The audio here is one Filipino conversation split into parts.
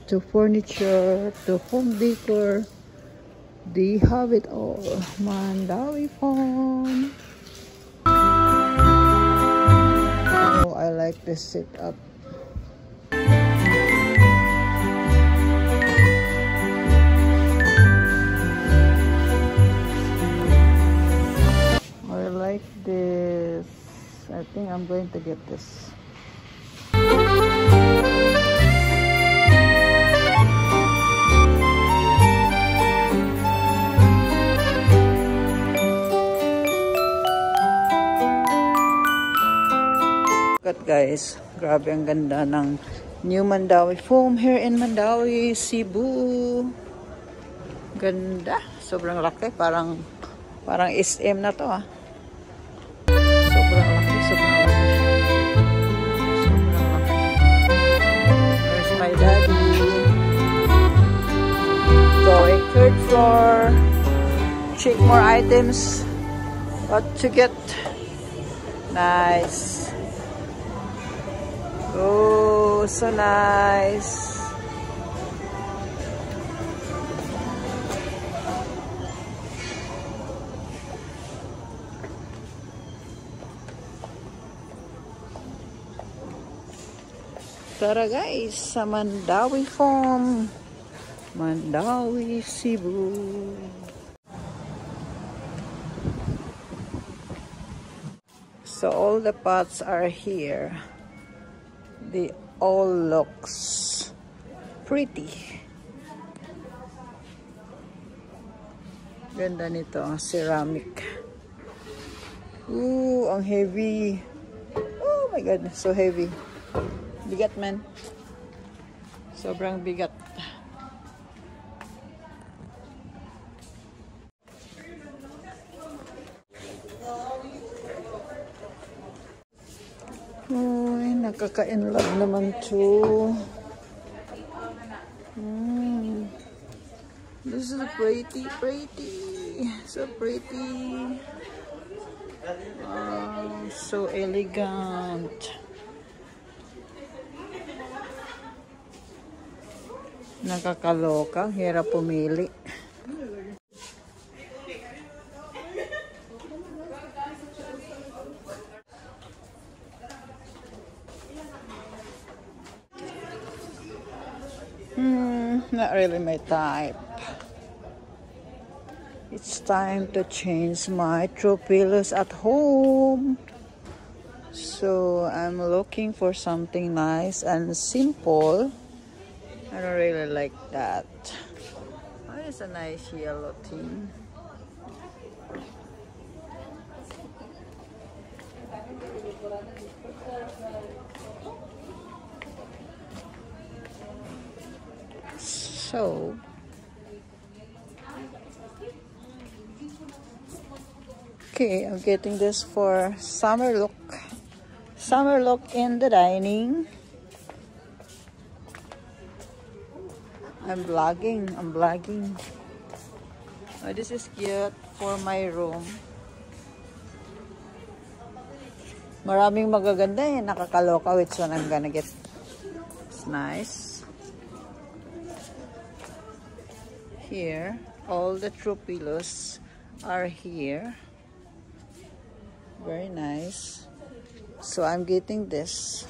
to furniture, to home decor. They have it all. Mandawi Farm. Oh, I like this setup. I like this. I think I'm going to get this. Guys, grabe ang ganda ng New Mandawi Foam here in Mandawi, Cebu. Ganda, sobrang laki, parang SM na to ah. Sobrang laki, sobrang laki. Sobrang laki. There's my daddy. Going third floor. Check more items. What to get? Nice. Oh, so nice. Tara guys, sa Mandawi Farm, Mandawi, Cebu. So all the pots are here. They all looks pretty. Ganda nito, ceramic. Ooh, ang heavy. Oh my god, so heavy. Bigat man. Sobrang bigat. Uy, nakaka-inlove naman to. This is pretty, so pretty. So elegant. Nakakaloka, hirap pumili. Not really my type. It's time to change my throw pillows at home. So I'm looking for something nice and simple. I don't really like that. Oh, it's a nice yellow theme. So okay, I'm getting this for summer look. Summer look in the dining. I'm vlogging. Oh, this is cute for my room. Maraming magaganda eh. Nakakaloka. Which one I'm gonna get? It's nice. Here, all the throw pillows are here. Very nice. So I'm getting this.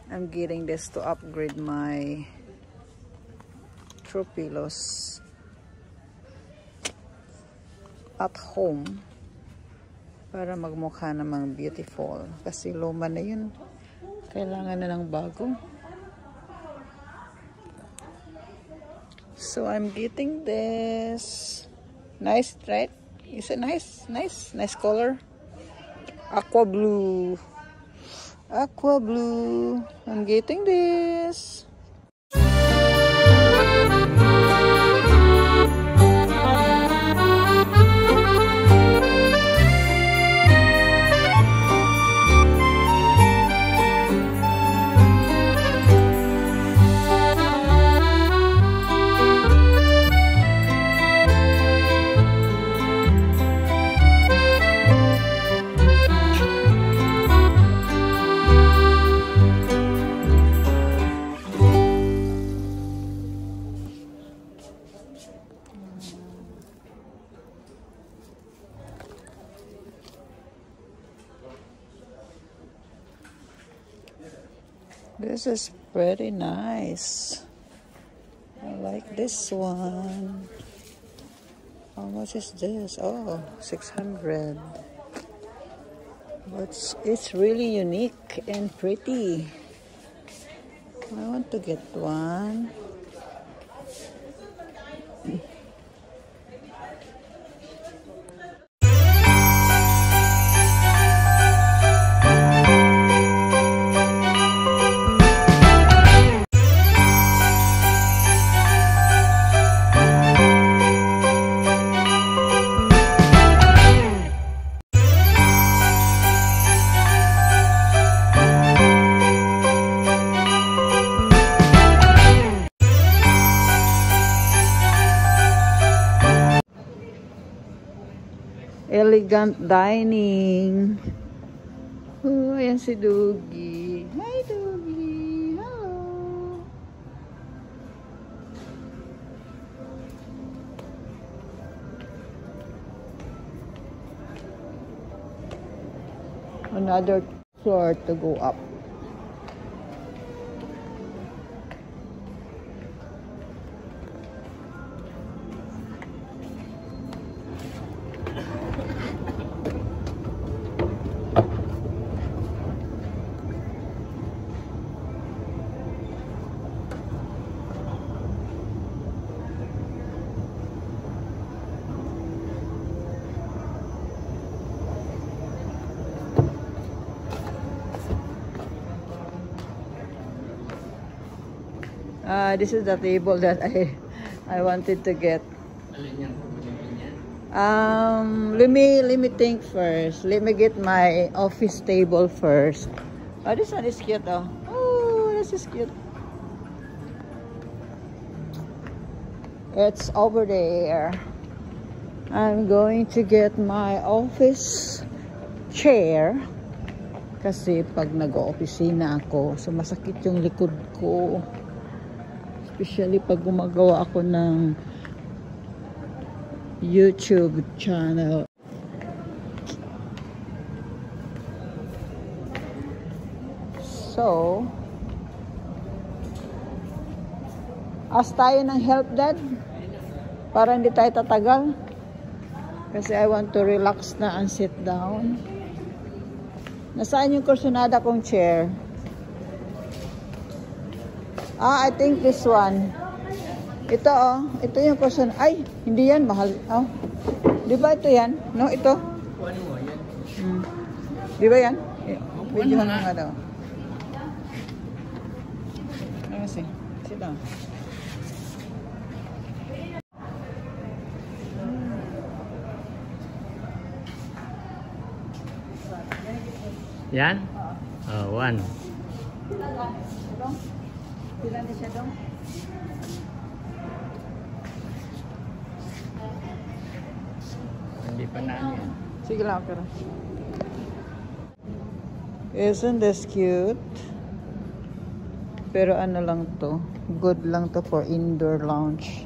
I'm getting this to upgrade my throw pillows at home para magmukha namang beautiful. Kasi luma na yun. Kailangan na ng bago. So I'm getting this. Nice, right? Is it nice? Nice color. Aqua blue. I'm getting this. This is pretty nice. I like this one. How much is this? Oh, 600. But it's really unique and pretty. I want to get one. Elegant dining. Oh, ayan si Doogie. Hi, Doogie. Hello. Another floor to go up. This is the table that I wanted to get. Let me think first. Let me get my office table first. Oh, this one is cute. Oh, this is cute. It's over there. I'm going to get my office chair. Kasi pag nag-opisina ako, sumasakit yung likod ko. Especially pag gumagawa ako ng YouTube channel. So, ask tayo ng help, Dad. Para hindi tayo tatagal. Kasi I want to relax na and sit down. Nasaan yung kursunada kong chair? I think this one. Ito, ito yung person. Ay, hindi yan, mahal. Oh. Di ba ito yan? No, ito. Di ba yan? Video nga daw. Kasi, sit down. Yan? One. Bilang di siya dong? Hindi pa na yan. Sige lang, pero. Isn't this cute? Pero ano lang to? Good lang to for indoor lounge.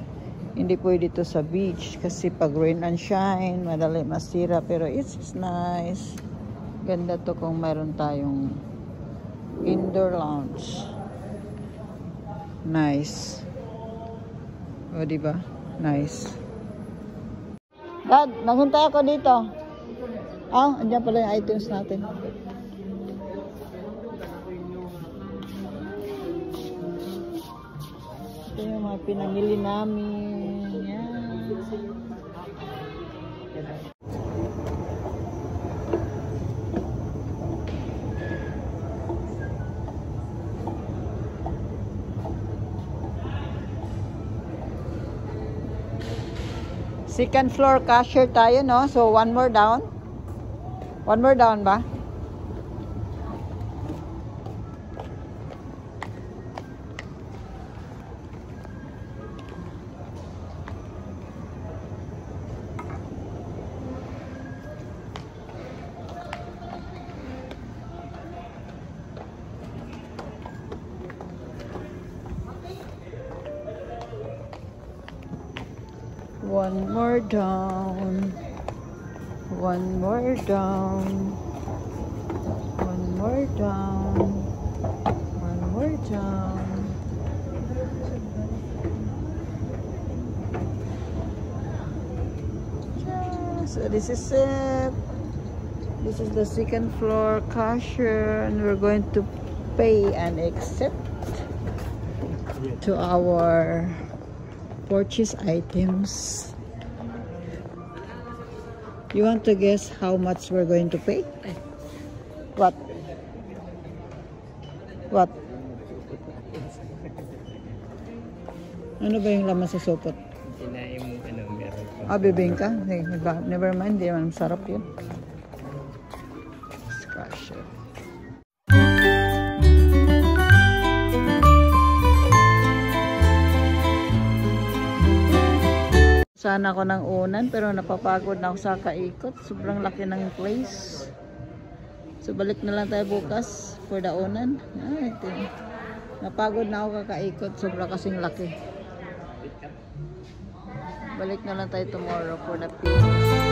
Hindi pwede to sa beach kasi pag rain and shine, madali masira. Pero it's nice. Ganda to kung mayroon tayong indoor lounge. Nice. O, diba? Nice. Dad, naghintay ako dito. Andyan pala yung items natin. Ito yung mga pinamili namin. Yan. Second floor cashier tayo, no? So, one more down. One more down ba? One more down. One more down. One more down. One more Jam. So this is it. This is the second floor cashier, and we're going to pay and accept to our purchase items. You want to guess how much we're going to pay? What? What? Ano ba yung laman sa sopot? Kinain mo meron pa. Ah, bibingka? Never mind, di naman sarap yun. Scratch it. Sana ako ng unan pero napapagod na ako sa kaikot. Sobrang laki ng place. So balik na lang tayo bukas for the unan. Napagod na ako kakaikot. Sobrang kasing laki. Balik na lang tayo tomorrow for the picnic.